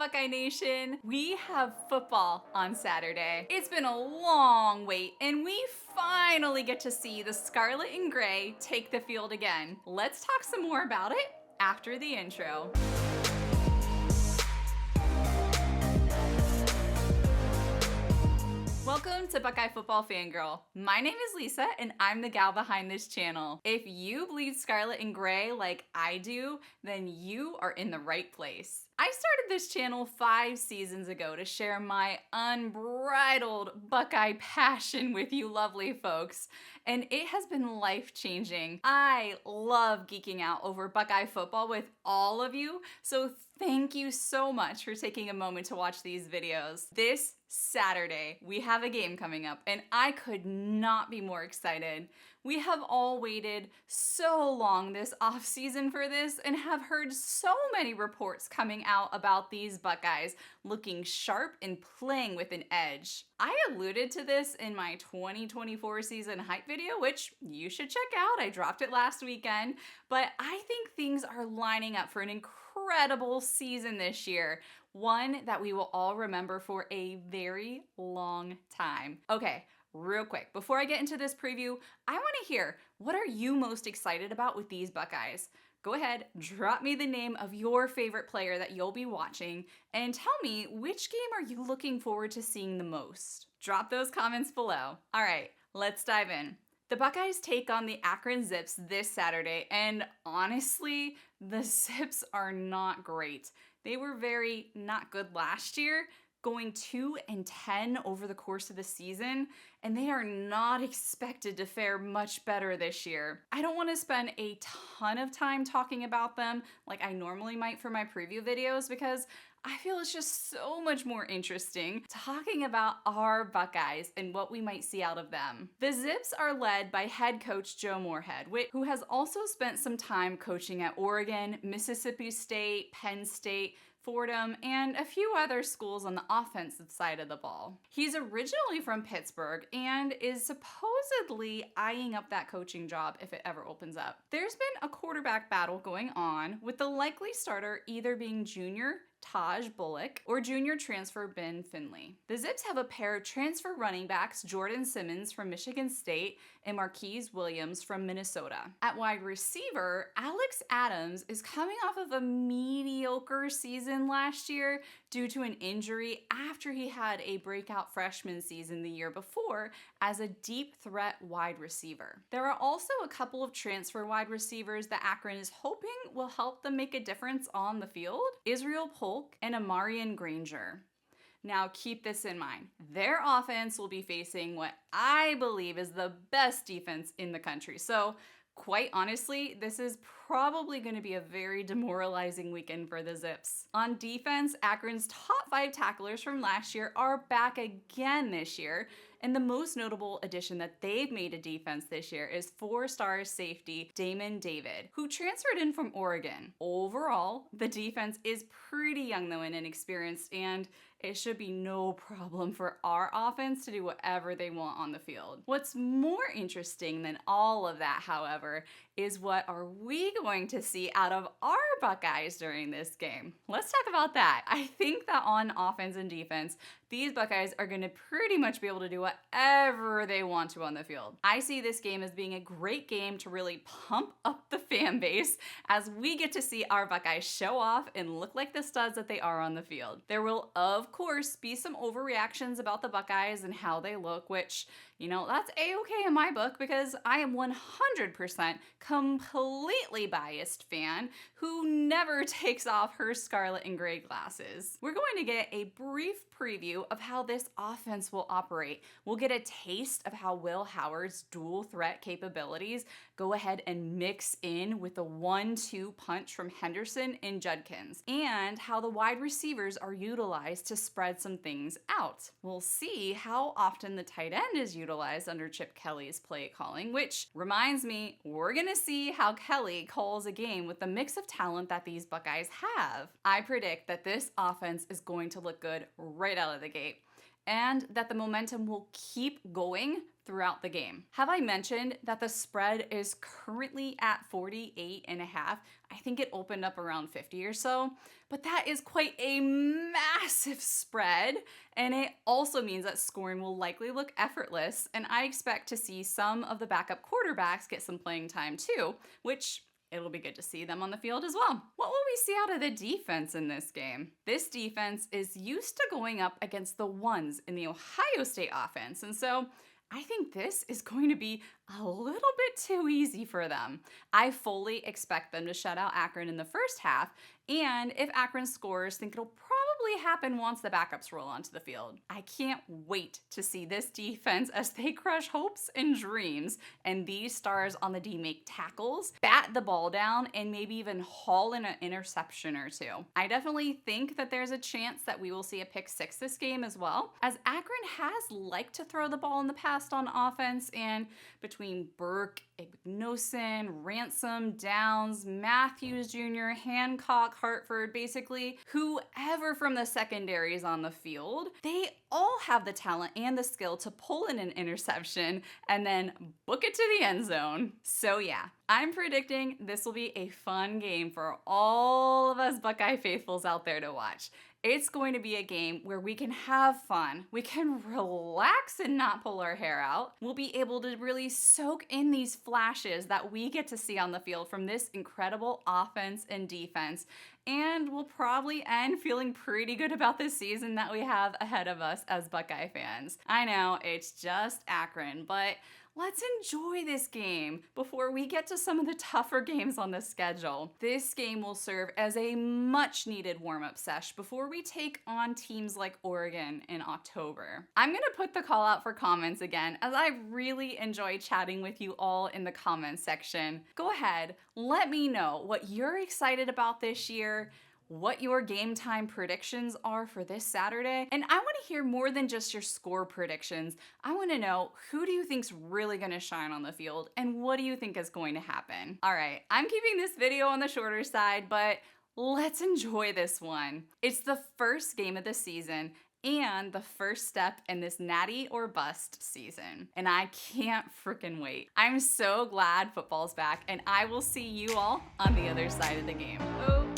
Buckeye Nation? We have football on Saturday. It's been a long wait, and we finally get to see the Scarlet and Gray take the field again. Let's talk some more about it after the intro. Welcome to Buckeye Football Fangirl. My name is Lisa, and I'm the gal behind this channel. If you bleed scarlet and gray like I do, then you are in the right place. I started this channel 5 seasons ago to share my unbridled Buckeye passion with you lovely folks, and it has been life-changing. I love geeking out over Buckeye football with all of you, so thank you so much for taking a moment to watch these videos. This Saturday, we have a game coming up, and I could not be more excited. We have all waited so long this offseason for this and have heard so many reports coming out about these Buckeyes looking sharp and playing with an edge. I alluded to this in my 2024 season hype video, which you should check out. I dropped it last weekend, but I think things are lining up for an incredible season this year. One that we will all remember for a very long time. Okay, real quick, before I get into this preview, I want to hear, what are you most excited about with these Buckeyes? Go ahead, drop me the name of your favorite player that you'll be watching, and tell me, which game are you looking forward to seeing the most? Drop those comments below. All right, let's dive in. The Buckeyes take on the Akron Zips this Saturday, and honestly, the Zips are not great. They were very not good last year, going 2-10 over the course of the season, and they are not expected to fare much better this year. I don't want to spend a ton of time talking about them like I normally might for my preview videos because I feel it's just so much more interesting talking about our Buckeyes and what we might see out of them. The Zips are led by head coach Joe Moorhead, who has also spent some time coaching at Oregon, Mississippi State, Penn State, Fordham, and a few other schools on the offensive side of the ball. He's originally from Pittsburgh and is supposedly eyeing up that coaching job if it ever opens up. There's been a quarterback battle going on, with the likely starter either being junior Taj Bullock or junior transfer Ben Finley. The Zips have a pair of transfer running backs, Jordan Simmons from Michigan State and Marquise Williams from Minnesota. At wide receiver, Alex Adams is coming off of a mediocre season last year due to an injury after he had a breakout freshman season the year before as a deep threat wide receiver. There are also a couple of transfer wide receivers that Akron is hoping will help them make a difference on the field: Israel Polk and Amarian Granger. Now keep this in mind. Their offense will be facing what I believe is the best defense in the country. So quite honestly, this is probably going to be a very demoralizing weekend for the Zips. On defense, Akron's top 5 tacklers from last year are back again this year, and the most notable addition that they've made to defense this year is 4-star safety Damon David, who transferred in from Oregon. Overall, the defense is pretty young though and inexperienced, and it should be no problem for our offense to do whatever they want on the field. What's more interesting than all of that, however, is what are we going to see out of our Buckeyes during this game? Let's talk about that. I think that on offense and defense, these Buckeyes are going to pretty much be able to do whatever they want to on the field. I see this game as being a great game to really pump up the fan base as we get to see our Buckeyes show off and look like the studs that they are on the field. There will, of course, be some overreactions about the Buckeyes and how they look, which, you know, that's a-okay in my book because I am 100% completely biased fan who never takes off her scarlet and gray glasses. We're going to get a brief preview of how this offense will operate. We'll get a taste of how Will Howard's dual threat capabilities go ahead and mix in with the 1-2 punch from Henderson and Judkins, and how the wide receivers are utilized to spread some things out. We'll see how often the tight end is utilized under Chip Kelly's play calling, which reminds me, we're gonna see how Kelly calls a game with the mix of talent that these Buckeyes have. I predict that this offense is going to look good right out of the gate. and that the momentum will keep going throughout the game. Have I mentioned that the spread is currently at 48.5? I think it opened up around 50 or so, but that is quite a massive spread, and it also means that scoring will likely look effortless, and I expect to see some of the backup quarterbacks get some playing time too, which it'll be good to see them on the field as well. What will we see out of the defense in this game? This defense is used to going up against the ones in the Ohio State offense, and so I think this is going to be a little bit too easy for them. I fully expect them to shut out Akron in the first half, and if Akron scores, think it'll probably happen once the backups roll onto the field. I can't wait to see this defense as they crush hopes and dreams, and these stars on the D make tackles, bat the ball down, and maybe even haul in an interception or two. I definitely think that there's a chance that we will see a pick six this game as well, as Akron has liked to throw the ball in the past on offense, and between Burke, Ignosin, Ransom, Downs, Matthews Jr., Hancock, Hartford, basically whoever from the secondaries on the field, they all have the talent and the skill to pull in an interception and then book it to the end zone. So yeah, I'm predicting this will be a fun game for all of us Buckeye faithfuls out there to watch. It's going to be a game where we can have fun, we can relax and not pull our hair out. We'll be able to really soak in these flashes that we get to see on the field from this incredible offense and defense. And we'll probably end feeling pretty good about this season that we have ahead of us as Buckeye fans. I know, it's just Akron, but let's enjoy this game before we get to some of the tougher games on the schedule. This game will serve as a much needed warm-up sesh before we take on teams like Oregon in October. I'm gonna put the call out for comments again, as I really enjoy chatting with you all in the comments section. Go ahead, let me know what you're excited about this year, what your game time predictions are for this Saturday. And I want to hear more than just your score predictions. I want to know, who do you think's really going to shine on the field, and what do you think is going to happen? All right, I'm keeping this video on the shorter side, but let's enjoy this one. It's the first game of the season and the first step in this natty or bust season, and I can't freaking wait. I'm so glad football's back, and I will see you all on the other side of the game. Oh.